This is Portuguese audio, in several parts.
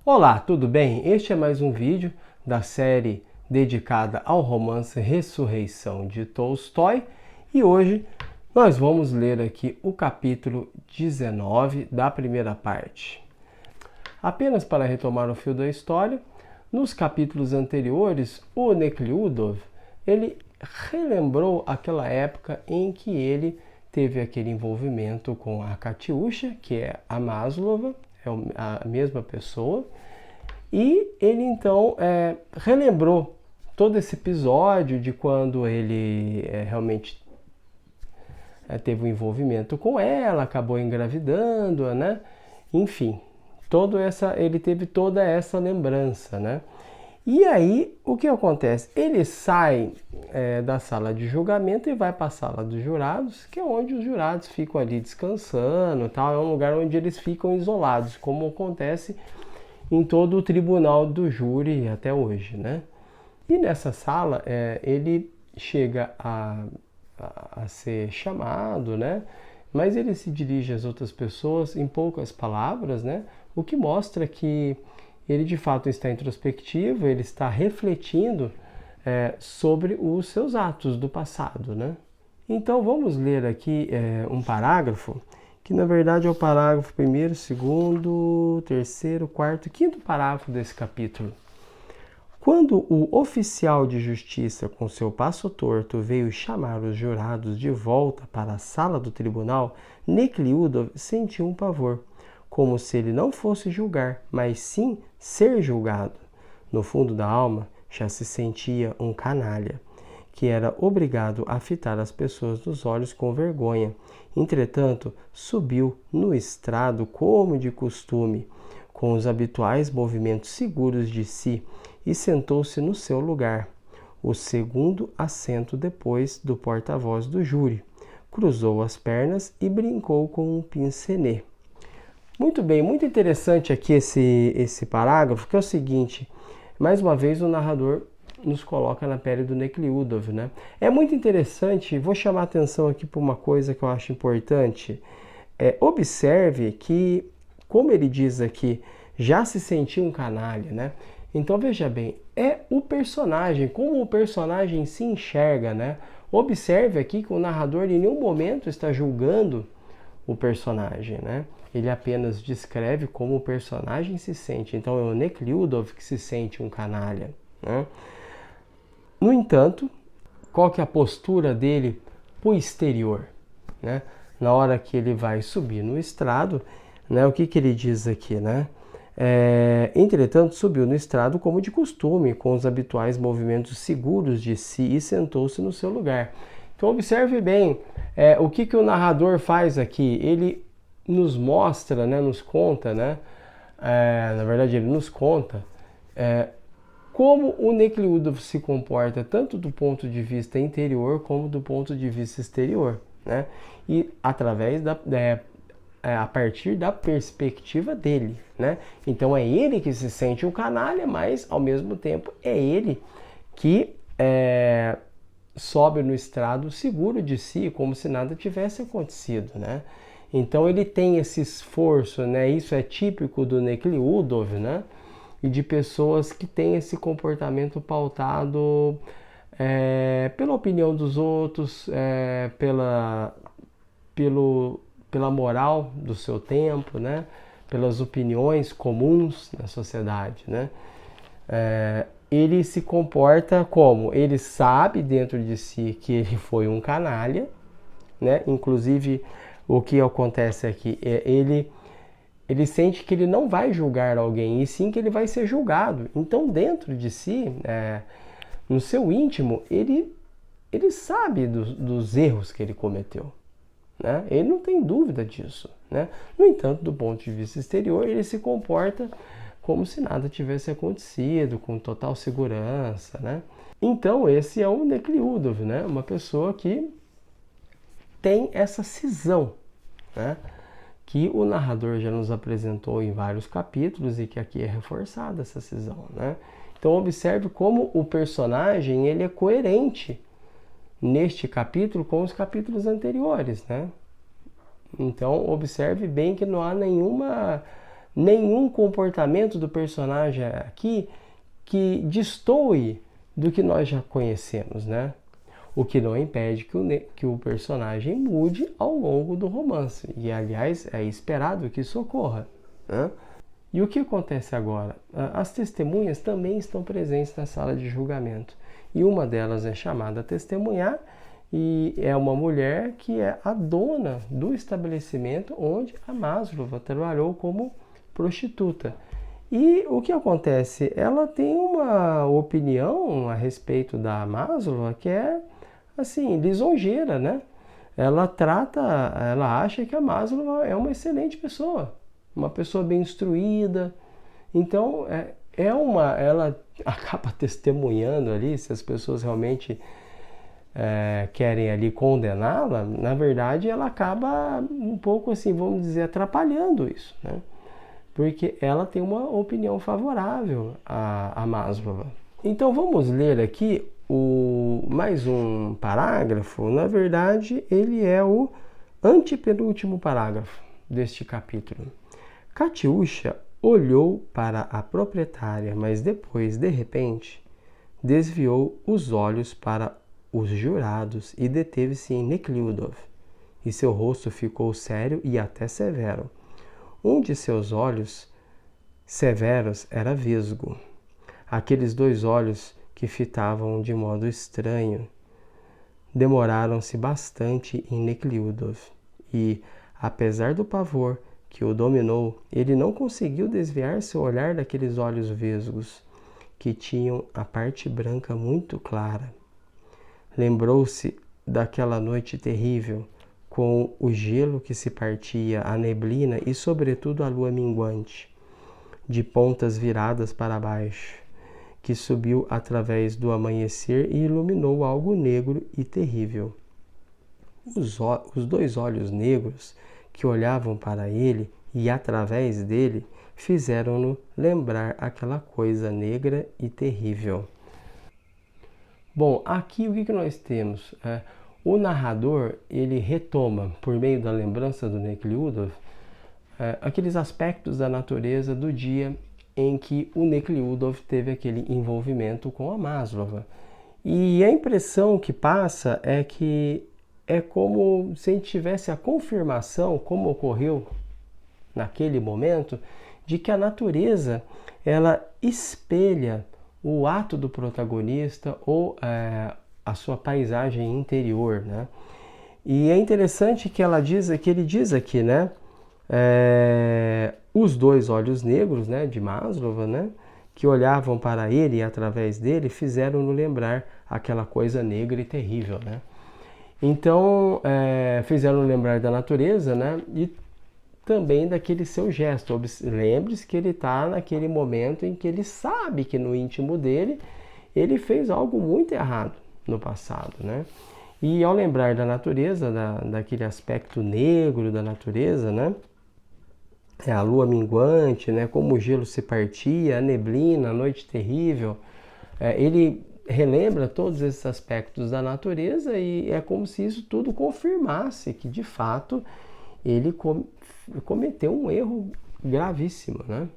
Olá, tudo bem? Este é mais um vídeo da série dedicada ao romance Ressurreição de Tolstói e hoje nós vamos ler aqui o capítulo 19 da primeira parte. Apenas para retomar o fio da história, nos capítulos anteriores, o Nekhludoff, ele relembrou aquela época em que ele teve aquele envolvimento com a Katiusha, que é a Maslova, é a mesma pessoa, e ele então relembrou todo esse episódio de quando ele realmente teve um envolvimento com ela, acabou engravidando, né? Enfim, ele teve toda essa lembrança, né? E aí, o que acontece? Ele sai da sala de julgamento e vai para a sala dos jurados, que é onde os jurados ficam ali descansando, tal. É um lugar onde eles ficam isolados, como acontece em todo o tribunal do júri até hoje, né? E nessa sala, ele chega a ser chamado, né? Mas ele se dirige às outras pessoas em poucas palavras, né? O que mostra que ele de fato está introspectivo, ele está refletindo sobre os seus atos do passado, né? Então vamos ler aqui um parágrafo, que na verdade é o parágrafo 1º, 2º, 3º, 4º, 5º parágrafo desse capítulo. Quando o oficial de justiça com seu passo torto veio chamar os jurados de volta para a sala do tribunal, Nekhludoff sentiu um pavor, como se ele não fosse julgar, mas sim ser julgado. No fundo da alma, já se sentia um canalha, que era obrigado a fitar as pessoas nos olhos com vergonha. Entretanto, subiu no estrado como de costume, com os habituais movimentos seguros de si, e sentou-se no seu lugar, o segundo assento depois do porta-voz do júri. Cruzou as pernas e brincou com um pince-nez. Muito bem, muito interessante aqui esse parágrafo, que é o seguinte: mais uma vez o narrador nos coloca na pele do Nekhludoff, né? É muito interessante, vou chamar a atenção aqui para uma coisa que eu acho importante. Observe que, como ele diz aqui, já se sentiu um canalha, né? Então veja bem, é o personagem, como o personagem se enxerga, né? Observe aqui que o narrador em nenhum momento está julgando o personagem, né? Ele apenas descreve como o personagem se sente. Então é o Nekhludoff que se sente um canalha, né? No entanto, qual que é a postura dele para o exterior, né? Na hora que ele vai subir no estrado, né? O que ele diz aqui, né? Entretanto, subiu no estrado como de costume, com os habituais movimentos seguros de si, e sentou-se no seu lugar. Então observe bem o que o narrador faz aqui. Ele nos mostra, né, nos conta, né? Na verdade, ele nos conta como o Nekhludoff se comporta, tanto do ponto de vista interior como do ponto de vista exterior, né? E através a partir da perspectiva dele, né? Então é ele que se sente um canalha, mas ao mesmo tempo é ele que sobe no estrado seguro de si, como se nada tivesse acontecido, né? Então ele tem esse esforço, né? Isso é típico do Nekhludoff, né? E de pessoas que têm esse comportamento pautado pela opinião dos outros, pela moral do seu tempo, né? Pelas opiniões comuns da sociedade, né? Ele se comporta como? Ele sabe dentro de si que ele foi um canalha, né? Inclusive, o que acontece aqui ele sente que ele não vai julgar alguém, e sim que ele vai ser julgado. Então, dentro de si, no seu íntimo, ele sabe dos erros que ele cometeu, né? Ele não tem dúvida disso, né? No entanto, do ponto de vista exterior, ele se comporta como se nada tivesse acontecido, com total segurança, né? Então, esse é o Nekhludoff, né? Uma pessoa que tem essa cisão, né? Que o narrador já nos apresentou em vários capítulos e que aqui é reforçada essa cisão, né? Então observe como o personagem ele é coerente neste capítulo com os capítulos anteriores, né? Então observe bem que não há nenhum comportamento do personagem aqui que destoe do que nós já conhecemos, né? O que não impede que o personagem mude ao longo do romance. E, aliás, é esperado que isso ocorra, né? E o que acontece agora? As testemunhas também estão presentes na sala de julgamento. E uma delas é chamada a testemunhar, e é uma mulher que é a dona do estabelecimento onde a Maslova trabalhou como prostituta. E o que acontece? Ela tem uma opinião a respeito da Maslova que é, assim, lisonjeira, né? Ela acha que a Maslova é uma excelente pessoa, uma pessoa bem instruída. Então, ela acaba testemunhando ali, se as pessoas realmente querem ali condená-la, na verdade ela acaba um pouco assim, vamos dizer, atrapalhando isso, né? Porque ela tem uma opinião favorável a Maslova. Então vamos ler aqui mais um parágrafo. Na verdade, ele é o antepenúltimo parágrafo deste capítulo. Katiusha olhou para a proprietária, mas depois, de repente, desviou os olhos para os jurados e deteve-se em Nekhludoff, e seu rosto ficou sério e até severo. Um de seus olhos severos era vesgo. Aqueles dois olhos que fitavam de modo estranho demoraram-se bastante em Nekhludoff, e, apesar do pavor que o dominou, ele não conseguiu desviar seu olhar daqueles olhos vesgos, que tinham a parte branca muito clara. Lembrou-se daquela noite terrível, com o gelo que se partia, a neblina e, sobretudo, a lua minguante, de pontas viradas para baixo, que subiu através do amanhecer e iluminou algo negro e terrível. Os dois olhos negros que olhavam para ele e através dele fizeram-no lembrar aquela coisa negra e terrível. Bom, aqui o que nós temos? O narrador, ele retoma, por meio da lembrança do Nekhludoff, aqueles aspectos da natureza do dia em que o Nekhludoff teve aquele envolvimento com a Maslova. E a impressão que passa é que é como se a gente tivesse a confirmação, como ocorreu naquele momento, de que a natureza, ela espelha o ato do protagonista ou a sua paisagem interior, né? E é interessante que ele diz aqui, né? Os dois olhos negros, né, de Maslova, né, que olhavam para ele e através dele fizeram-no lembrar aquela coisa negra e terrível, né? Então, fizeram lembrar da natureza, né? E também daquele seu gesto. Lembre-se que ele está naquele momento em que ele sabe que no íntimo dele ele fez algo muito errado no passado, né? E ao lembrar da natureza, daquele aspecto negro da natureza, né? A lua minguante, né? Como o gelo se partia, a neblina, a noite terrível. Ele relembra todos esses aspectos da natureza e é como se isso tudo confirmasse que, de fato, ele cometeu um erro gravíssimo, né?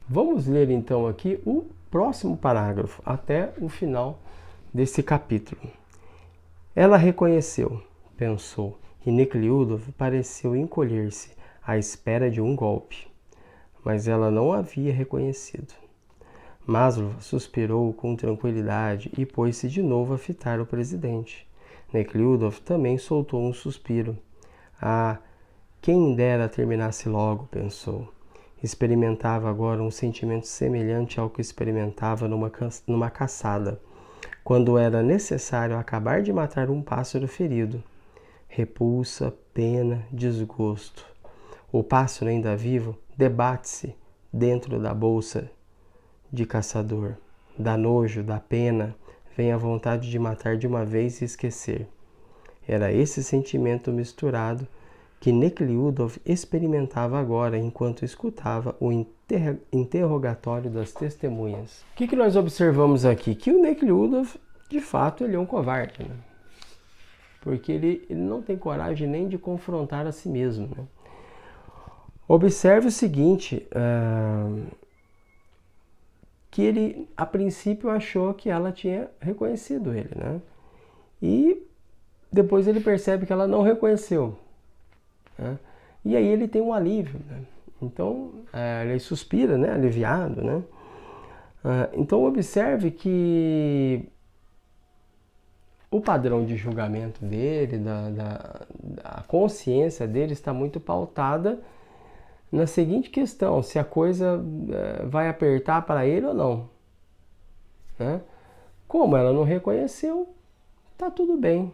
Vamos ler então aqui o próximo parágrafo, até o final desse capítulo. Ela reconheceu, pensou, e Nekhludoff pareceu encolher-se à espera de um golpe, mas ela não havia reconhecido. Maslova suspirou com tranquilidade e pôs-se de novo a fitar o presidente. Nekhludoff também soltou um suspiro. Ah, quem dera terminasse logo, pensou. Experimentava agora um sentimento semelhante ao que experimentava numa caçada, quando era necessário acabar de matar um pássaro ferido. Repulsa, pena, desgosto. O pássaro ainda vivo debate-se dentro da bolsa de caçador. Dá nojo, dá pena, vem a vontade de matar de uma vez e esquecer. Era esse sentimento misturado que Nekhludoff experimentava agora enquanto escutava o interrogatório das testemunhas. O que nós observamos aqui? Que o Nekhludoff, de fato, ele é um covarde, né? Porque ele não tem coragem nem de confrontar a si mesmo, né? Observe o seguinte, que ele, a princípio, achou que ela tinha reconhecido ele, né? E depois ele percebe que ela não reconheceu, né? E aí ele tem um alívio, né? Então, ele suspira, né? Aliviado, né? Então, observe que o padrão de julgamento dele, da consciência dele está muito pautada na seguinte questão: se a coisa vai apertar para ele ou não, né? Como ela não reconheceu, tá tudo bem.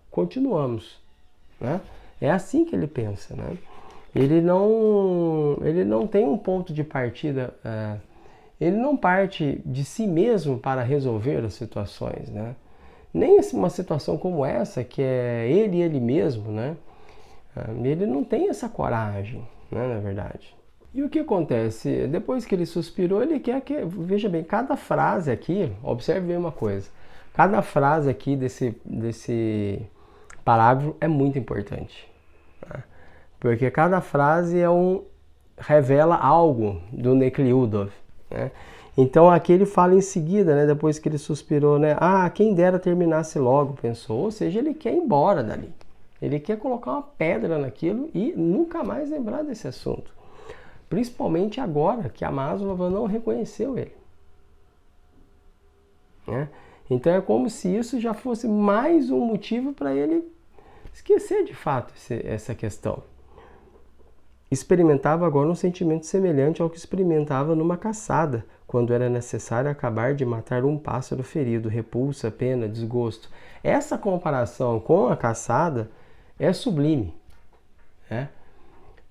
Continuamos, né? É assim que ele pensa, né? Ele não tem um ponto de partida, ele não parte de si mesmo para resolver as situações, né? Nem uma situação como essa, que é ele e ele mesmo, né? Ele não tem essa coragem, né, na verdade. E o que acontece? Depois que ele suspirou, ele quer que... Veja bem, cada frase aqui, observe bem uma coisa. Cada frase aqui desse parágrafo é muito importante, né? Porque cada frase revela algo do Nekliudov, né? Então aqui ele fala em seguida, né, depois que ele suspirou, né? Quem dera terminasse logo, pensou. Ou seja, ele quer ir embora dali. Ele quer colocar uma pedra naquilo e nunca mais lembrar desse assunto. Principalmente agora que a Maslova não reconheceu ele, né? Então é como se isso já fosse mais um motivo para ele esquecer de fato essa questão. Experimentava agora um sentimento semelhante ao que experimentava numa caçada, quando era necessário acabar de matar um pássaro ferido, repulsa, pena, desgosto. Essa comparação com a caçada é sublime, né?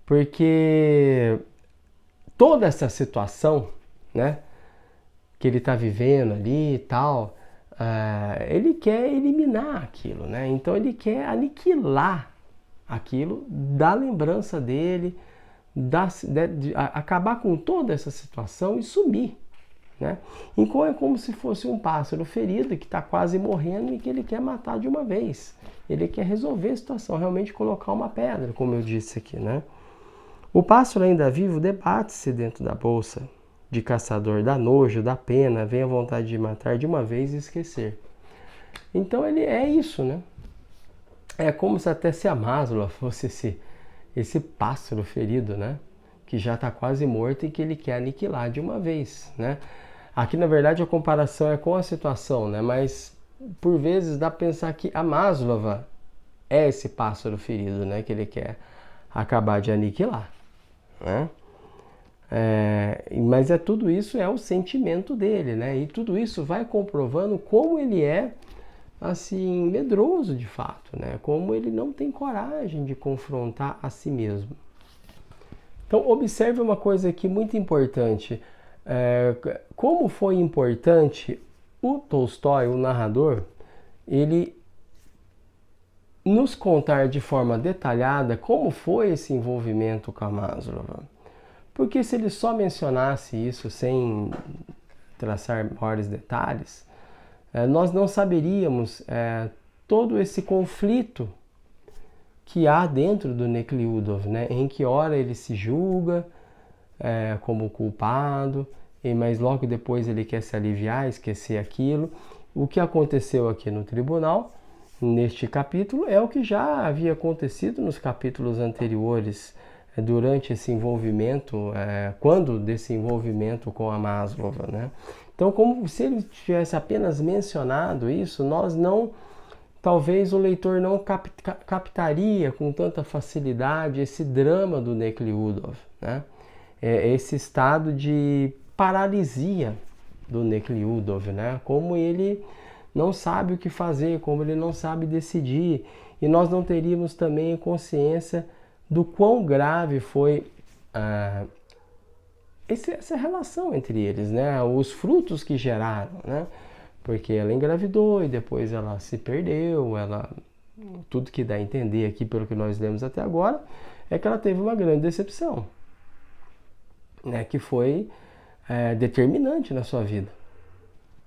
Porque toda essa situação, né, que ele está vivendo ali e tal, ele quer eliminar aquilo, né? Então ele quer aniquilar aquilo da lembrança dele, acabar com toda essa situação e sumir, né? Então é como se fosse um pássaro ferido que está quase morrendo e que ele quer matar de uma vez. Ele quer resolver a situação, realmente colocar uma pedra, como eu disse aqui, né? O pássaro ainda vivo debate-se dentro da bolsa de caçador, dá nojo, dá pena, vem a vontade de matar de uma vez e esquecer. Então ele é isso, né? É como se até se a Maslova fosse esse pássaro ferido, né? Que já está quase morto e que ele quer aniquilar de uma vez, né? Aqui, na verdade, a comparação é com a situação, né? Mas, por vezes, dá para pensar que a Maslova é esse pássaro ferido, né? Que ele quer acabar de aniquilar, né? Mas tudo isso é o sentimento dele, né? E tudo isso vai comprovando como ele é, assim, medroso de fato, né? Como ele não tem coragem de confrontar a si mesmo. Então, observe uma coisa aqui muito importante. Como foi importante o Tolstói, o narrador, ele nos contar de forma detalhada como foi esse envolvimento com a Maslova. Porque se ele só mencionasse isso sem traçar maiores detalhes, nós não saberíamos todo esse conflito que há dentro do Nekliudov, né? Em que hora ele se julga como culpado, mas logo depois ele quer se aliviar, esquecer aquilo. O que aconteceu aqui no tribunal, neste capítulo, é o que já havia acontecido nos capítulos anteriores, durante esse envolvimento, quando desse envolvimento com a Maslova, né? Então, como se ele tivesse apenas mencionado isso, talvez o leitor não captaria com tanta facilidade esse drama do Nekliudov, né? Esse estado de paralisia do Nekliudov, né? Como ele não sabe o que fazer, como ele não sabe decidir, e nós não teríamos também consciência do quão grave foi essa relação entre eles, né? Os frutos que geraram, né? Porque ela engravidou e depois ela se perdeu, tudo que dá a entender aqui pelo que nós lemos até agora é que ela teve uma grande decepção, né? Que foi determinante na sua vida.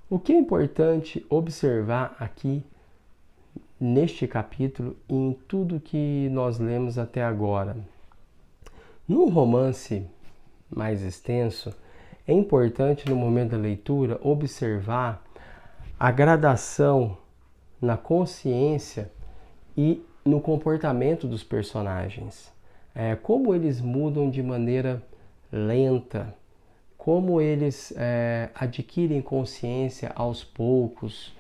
O que é importante observar aqui neste capítulo e em tudo que nós lemos até agora. Num romance mais extenso, é importante no momento da leitura observar a gradação na consciência e no comportamento dos personagens. Como eles mudam de maneira lenta, como eles adquirem consciência aos poucos,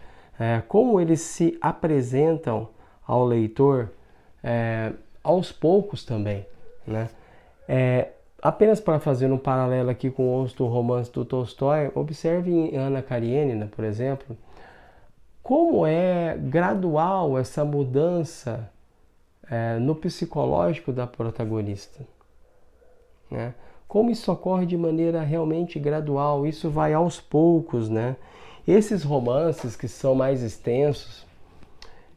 como eles se apresentam ao leitor aos poucos também, né? Apenas para fazer um paralelo aqui com outro romance do Tolstói, observe em Ana Karenina, por exemplo, como é gradual essa mudança no psicológico da protagonista, né? Como isso ocorre de maneira realmente gradual, isso vai aos poucos, né? Esses romances que são mais extensos,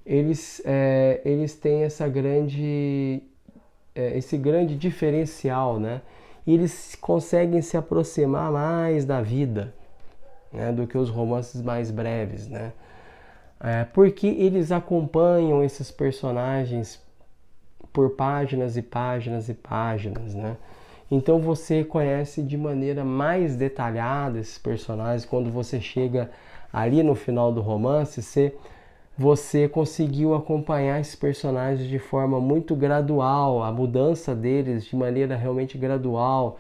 eles têm esse grande diferencial, né? E eles conseguem se aproximar mais da vida, né, do que os romances mais breves, né? Porque eles acompanham esses personagens por páginas e páginas e páginas, né? Então você conhece de maneira mais detalhada esses personagens. Quando você chega ali no final do romance, você conseguiu acompanhar esses personagens de forma muito gradual, a mudança deles de maneira realmente gradual.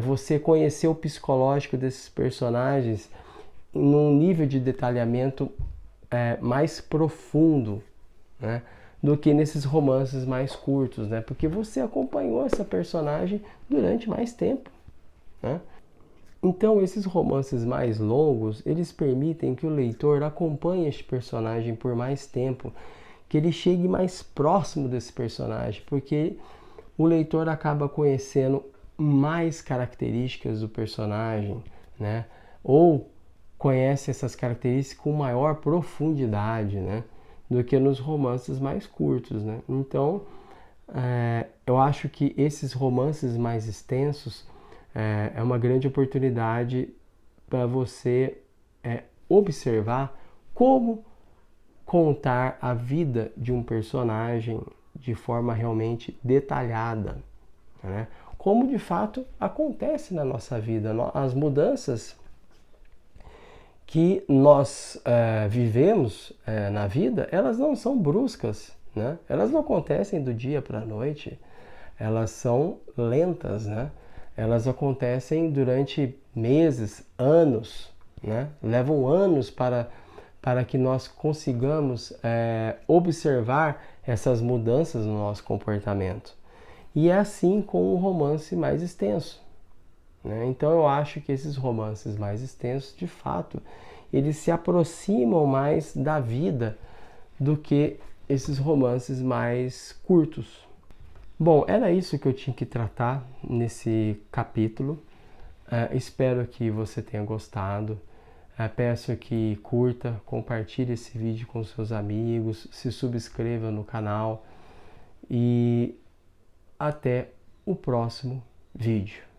Você conheceu o psicológico desses personagens num nível de detalhamento mais profundo, né, do que nesses romances mais curtos, né? Porque você acompanhou essa personagem durante mais tempo, né? Então, esses romances mais longos, eles permitem que o leitor acompanhe este personagem por mais tempo, que ele chegue mais próximo desse personagem, porque o leitor acaba conhecendo mais características do personagem, né? Ou conhece essas características com maior profundidade, né, do que nos romances mais curtos, né? Então, eu acho que esses romances mais extensos é uma grande oportunidade para você observar como contar a vida de um personagem de forma realmente detalhada, né? Como de fato acontece na nossa vida. As mudanças que nós vivemos na vida, elas não são bruscas, né? Elas não acontecem do dia para a noite, elas são lentas, né? Elas acontecem durante meses, anos, né? Levam anos para que nós consigamos observar essas mudanças no nosso comportamento. E é assim com o romance mais extenso, né? Então eu acho que esses romances mais extensos, de fato, eles se aproximam mais da vida do que esses romances mais curtos. Bom, era isso que eu tinha que tratar nesse capítulo. Espero que você tenha gostado. Peço que curta, compartilhe esse vídeo com seus amigos, se subscreva no canal e até o próximo vídeo.